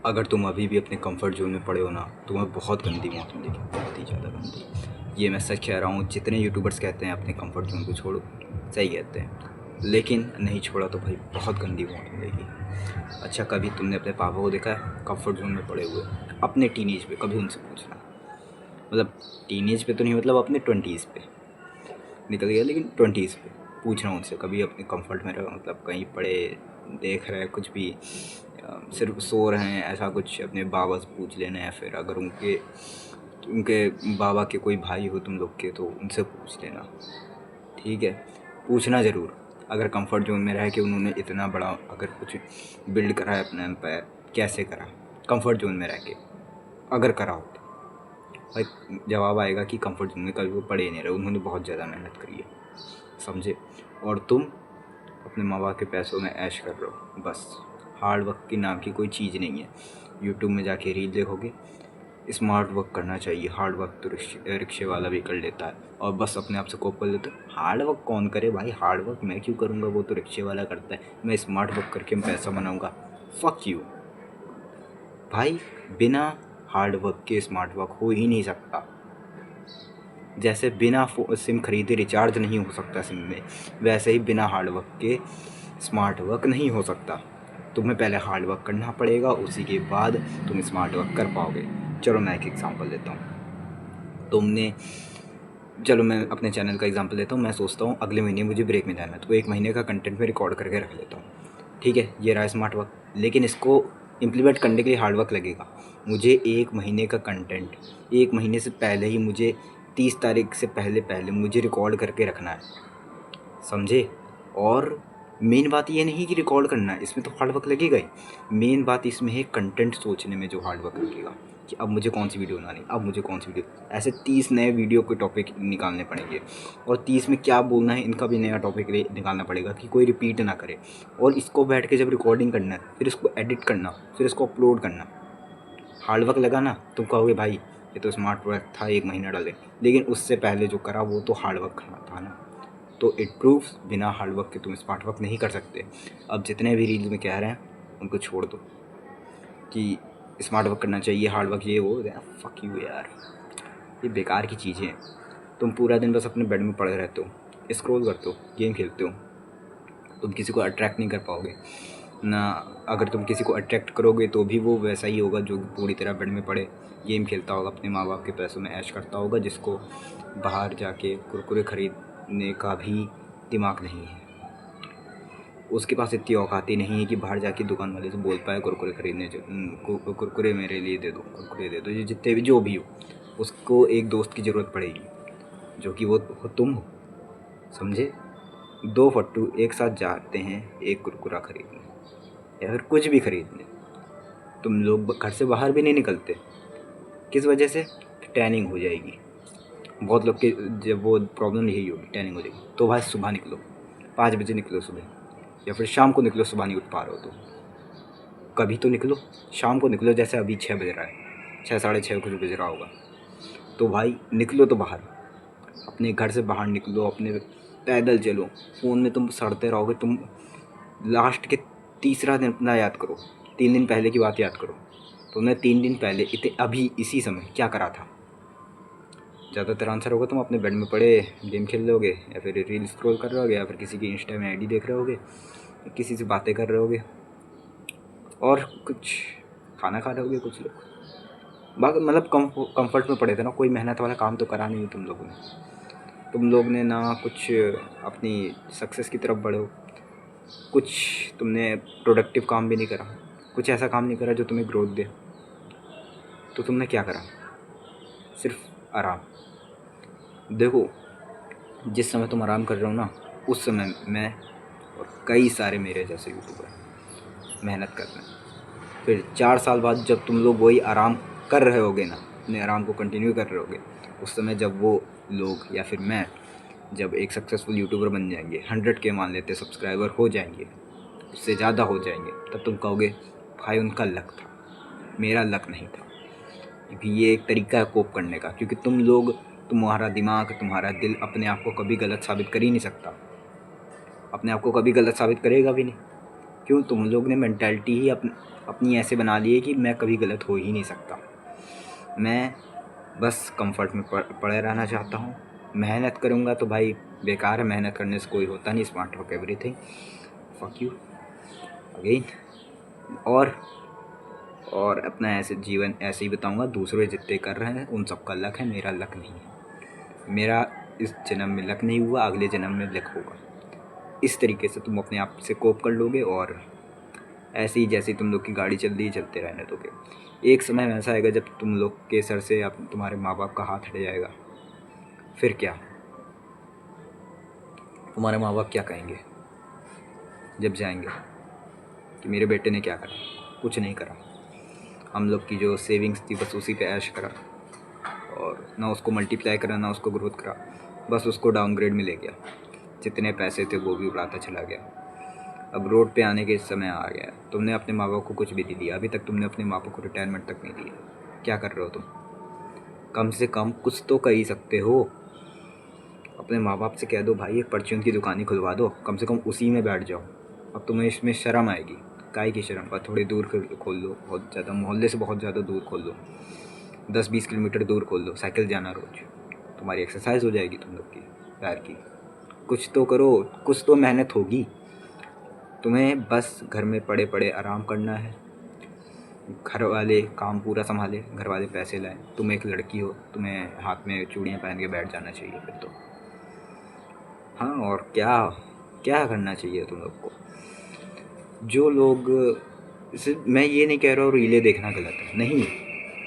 अगर तुम अभी भी अपने कंफर्ट जोन में पड़े हो ना, तुम्हें बहुत गंदी मौत मिलेगी, बहुत ही ज़्यादा गंदी। ये मैं सच कह रहा हूँ। जितने यूट्यूबर्स कहते हैं अपने कंफर्ट जोन को छोड़ो, सही कहते हैं, लेकिन नहीं छोड़ा तो भाई बहुत गंदी मौत मिलेगी। अच्छा, कभी तुमने अपने पापा को देखा है कंफर्ट जोन में पड़े हुए अपने टीनेज पे? कभी उनसे पूछना, मतलब टीनेज पे तो नहीं, मतलब अपने 20s पे निकल गया, लेकिन 20s पे पूछना उनसे कभी अपने कंफर्ट में रहो, मतलब कहीं पड़े देख रहे हैं कुछ भी, सिर्फ सो रहे हैं ऐसा कुछ, अपने बाबा से पूछ लेना। या फिर अगर उनके उनके बाबा के कोई भाई हो तुम लोग के, तो उनसे पूछ लेना, ठीक है? पूछना ज़रूर। अगर कंफर्ट जोन में रह के उन्होंने इतना बड़ा अगर कुछ बिल्ड करा है अपने एम्पायर, कैसे करा कंफर्ट जोन में रह के, अगर करा हो तो भाई जवाब आएगा कि कंफर्ट जोन में कभी वो पड़े नहीं रहे, उन्होंने बहुत ज़्यादा मेहनत करी है, समझे? और तुम अपने माँ बाप के पैसों में ऐश कर रहे हो बस। हार्ड वर्क के नाम की कोई चीज़ नहीं है। यूट्यूब में जाके रील देखोगे, स्मार्ट वर्क करना चाहिए। हार्ड वर्क तो रिक्शे वाला भी कर लेता है, और बस अपने आप से कोप कर लेते हो। हार्ड वर्क कौन करे भाई? हार्ड वर्क मैं क्यों करूँगा, वो तो रिक्शे वाला करता है, मैं स्मार्ट वर्क करके मैं पैसा बनाऊँगा। फक यू भाई। बिना हार्ड वर्क के स्मार्ट वर्क हो ही नहीं सकता। जैसे बिना सिम खरीदे रिचार्ज नहीं हो सकता सिम में, वैसे ही बिना हार्ड वर्क के स्मार्ट वर्क नहीं हो सकता। तुम्हें पहले हार्ड वर्क करना पड़ेगा, उसी के बाद तुम स्मार्ट वर्क कर पाओगे। चलो मैं एक एग्जांपल देता हूँ। तुमने चलो मैं अपने चैनल का एग्जांपल देता हूँ। मैं सोचता हूँ अगले महीने मुझे ब्रेक में जाना है, तो 1 महीने का कंटेंट मैं रिकॉर्ड करके रख लेता हूँ, ठीक है? ये रहा स्मार्ट वर्क। लेकिन इसको इम्प्लीमेंट करने के लिए हार्ड वर्क लगेगा। मुझे 1 महीने का कंटेंट 1 महीने से पहले ही, मुझे 30 तारीख से पहले पहले मुझे रिकॉर्ड करके रखना है, समझे? और मेन बात ये नहीं कि रिकॉर्ड करना है, इसमें तो हार्ड वर्क लगेगा ही। मेन बात इसमें है कंटेंट सोचने में जो हार्ड वर्क लगेगा, कि अब मुझे कौन सी वीडियो बनानी, अब मुझे कौन सी वीडियो, ऐसे 30 नए वीडियो के टॉपिक निकालने पड़ेंगे, और 30 में क्या बोलना है इनका भी नया टॉपिक निकालना पड़ेगा कि कोई रिपीट ना करे। और इसको बैठ के जब रिकॉर्डिंग करना है, फिर इसको एडिट करना, फिर इसको अपलोड करना, हार्ड वर्क लगा ना। तुम कहोगे भाई ये तो स्मार्ट वर्क था, 1 महीना डाले, लेकिन उससे पहले जो करा वो तो हार्ड वर्क था ना। तो इट प्रूव्स बिना हार्ड वर्क के तुम स्मार्ट वर्क नहीं कर सकते। अब जितने भी रील्स में कह रहे हैं उनको छोड़ दो कि स्मार्ट वर्क करना चाहिए, हार्ड वर्क ये वो, फक यू यार, ये बेकार की चीज़ें हैं। तुम पूरा दिन बस अपने बेड में पड़े रहते हो, स्क्रॉल करते हो, गेम खेलते हो, तुम किसी को अट्रैक्ट नहीं कर पाओगे ना। अगर तुम किसी को अट्रैक्ट करोगे तो भी वो वैसा ही होगा जो पूरी तरह बेड में पड़े गेम खेलता होगा, अपने माँ बाप के पैसों में ऐश करता होगा, जिसको बाहर जाके कुरकुरे खरीदने का भी दिमाग नहीं है। उसके पास इतनी औकात ही नहीं है कि बाहर जाके दुकान वाले से बोल पाए कुरकुरे खरीदने कुरकुरे मेरे लिए दे दो, कुरकुरे दे दो। ये जितने भी जो भी हो, उसको एक दोस्त की ज़रूरत पड़ेगी, जो कि वो तुम हो, समझे? दो फट्टू एक साथ जाते हैं एक कुरकुरा खरीदने, या फिर कुछ भी खरीदने। तुम लोग घर से बाहर भी नहीं निकलते, किस वजह से? टैनिंग हो जाएगी। बहुत लोग के जब वो प्रॉब्लम यही होगी, टैनिंग हो जाएगी। तो भाई सुबह निकलो, 5 बजे निकलो सुबह, या फिर शाम को निकलो, सुबह नहीं उठ पा रहे हो तो कभी तो निकलो, शाम को निकलो। जैसे अभी 6 बज रहा है, 6 साढ़े 6 कुछ बज रहा होगा, तो भाई निकलो तो बाहर, अपने घर से बाहर निकलो, अपने पैदल चलो। फ़ोन में तुम सड़ते रहोगे। तुम लास्ट के तीसरा दिन अपना याद करो, 3 दिन पहले की बात याद करो। तुमने 3 दिन पहले अभी इसी समय क्या करा था? ज़्यादातर आंसर होगा तुम अपने बेड में पड़े गेम खेल रहे होगे, या फिर रील स्क्रॉल कर रहे होगे, या फिर किसी की इंस्टा में आईडी देख रहे होगे, किसी से बातें कर रहे होगे, और कुछ खाना खा रहे होगे कुछ लोग। बाकी मतलब कंफर्ट में पड़े थे ना, कोई मेहनत वाला काम तो करा नहीं तुम लोगों ने। तुम लोग ने ना कुछ अपनी सक्सेस की तरफ बढ़ो, कुछ तुमने प्रोडक्टिव काम भी नहीं करा, कुछ ऐसा काम नहीं करा जो तुम्हें ग्रोथ दे। तो तुमने क्या करा? सिर्फ आराम। देखो, जिस समय तुम आराम कर रहे हो ना, उस समय मैं और कई सारे मेरे जैसे यूट्यूबर मेहनत कर रहे हैं। फिर 4 साल बाद जब तुम लोग वही आराम कर रहे होगे ना, अपने आराम को कंटिन्यू कर रहे होगे, उस समय जब वो लोग या फिर मैं जब एक सक्सेसफुल यूट्यूबर बन जाएंगे, 100K मान लेते सब्सक्राइबर हो जाएंगे, उससे ज़्यादा हो जाएंगे, तब तुम कहोगे भाई उनका लक था, मेरा लक नहीं था। क्योंकि ये एक तरीका है कोप करने का, क्योंकि तुम लोग, तुम्हारा दिमाग, तुम्हारा दिल अपने आप को कभी गलत साबित कर ही नहीं सकता, अपने आप को कभी गलत साबित करेगा भी नहीं। क्यों? तुम लोग ने मेंटालिटी ही अपनी ऐसे बना ली है कि मैं कभी गलत हो ही नहीं सकता। मैं बस कंफर्ट में पड़े रहना चाहता हूँ। मेहनत करूँगा तो भाई बेकार है, मेहनत करने से कोई होता नहीं। Smart work everything, fuck you again. और अपना ऐसे जीवन ऐसे ही बताऊँगा, दूसरे जितने कर रहे हैं उन सबका लक है, मेरा लक नहीं है। मेरा इस जन्म में लक नहीं हुआ, अगले जन्म में लक होगा। इस तरीके से तुम अपने आप से कोप कर लोगे और ऐसे ही जैसे तुम लोग की गाड़ी चल रही है चलते रहने दोगे। एक समय ऐसा आएगा जब तुम लोग के सर से तुम्हारे माँ बाप का हाथ हट जाएगा। फिर क्या? तुम्हारे माँ बाप क्या कहेंगे जब जाएंगे कि मेरे बेटे ने क्या करा? कुछ नहीं करा। हम लोग की जो सेविंग्स थी बस उसी पे ऐश करा, और ना उसको मल्टीप्लाई करा ना उसको ग्रोथ करा, बस उसको डाउनग्रेड में ले गया। जितने पैसे थे वो भी उड़ाता चला गया। अब रोड पे आने के समय आ गया। तुमने अपने माँ बाप को कुछ भी नहीं दिया, अभी तक तुमने अपने माँ बाप को रिटायरमेंट तक नहीं दिया। क्या कर रहे हो तुम? कम से कम कुछ तो कर ही सकते हो। अपने माँ बाप से कह दो भाई एक परचून की दुकान ही खुलवा दो, कम से कम उसी में बैठ जाओ। अब तुम्हें इसमें शर्म आएगी। काहे की शर्म? और थोड़ी दूर खोल लो, बहुत ज़्यादा मोहल्ले से बहुत ज़्यादा दूर खोल लो, 10-20 किलोमीटर दूर खोल लो, साइकिल जाना रोज। तुम्हारी एक्सरसाइज हो जाएगी तुम लोग की पैर की। कुछ तो करो, कुछ तो मेहनत होगी। तुम्हें बस घर में पड़े पड़े आराम करना है। घर वाले काम पूरा संभाले, घर वाले पैसे लाएं। तुम एक लड़की हो, तुम्हें हाथ में चूड़ियाँ पहन के बैठ जाना चाहिए फिर तो। हाँ, और क्या क्या करना चाहिए तुम लोग को? जो लोग मैं ये नहीं कह रहा हूँ रीलें देखना गलत है, नहीं।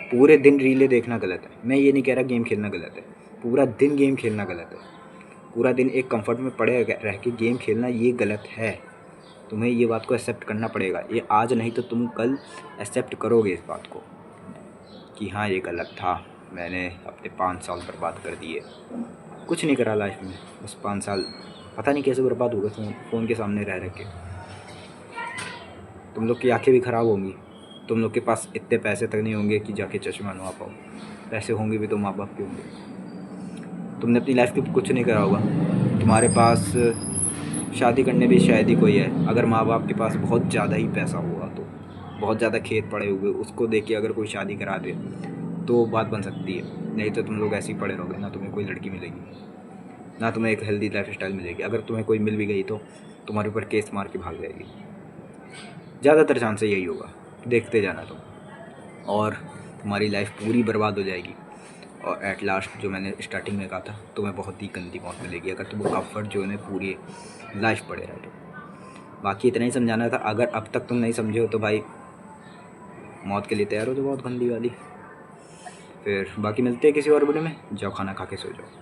पूरे दिन रीलें देखना गलत है। मैं ये नहीं कह रहा गेम खेलना गलत है, पूरा दिन गेम खेलना गलत है। पूरा दिन एक कंफर्ट में पड़े रह के गेम खेलना ये गलत है। तुम्हें ये बात को एक्सेप्ट करना पड़ेगा। ये आज नहीं तो तुम कल एक्सेप्ट करोगे इस बात को कि हाँ ये गलत था, मैंने अपने 5 साल बर्बाद कर दिए। कुछ नहीं करा लाइफ में, बस 5 साल पता नहीं कैसे बर्बाद हो गए फ़ोन के सामने रह के। तुम लोग की आंखें भी ख़राब होंगी। तुम लोग के पास इतने पैसे तक नहीं होंगे कि जाके चश्मा बनवा पाओ। पैसे होंगे भी तो माँ बाप के होंगे। तुमने अपनी लाइफ में कुछ नहीं करा होगा। तुम्हारे पास शादी करने भी शायद ही कोई है। अगर माँ बाप के पास बहुत ज़्यादा ही पैसा हुआ तो, बहुत ज़्यादा खेत पड़े हुए, उसको देख के अगर कोई शादी करा दे तो बात बन सकती है। नहीं तो तुम लोग ऐसे ही पड़े रहोगे, ना तुम्हें कोई लड़की मिलेगी, ना तुम्हें एक हेल्दी लाइफ स्टाइल मिलेगी। अगर तुम्हें कोई मिल भी गई तो तुम्हारे ऊपर केस मार के भाग जाएगी। ज़्यादातर चांस यही होगा, देखते जाना तुम, और तुम्हारी लाइफ पूरी बर्बाद हो जाएगी। और एट लास्ट जो मैंने स्टार्टिंग में कहा था, तुम्हें बहुत ही गंदी मौत मिलेगी अगर तुम कंफर्ट जो है पूरी लाइफ पड़े रहे तो। बाकी इतना ही समझाना था। अगर अब तक तुम नहीं समझे हो तो भाई मौत के लिए तैयार हो तो बहुत गंदी वाली। फिर बाकी मिलते हैं किसी और वीडियो में। जाओ खाना खा के सो जाओ।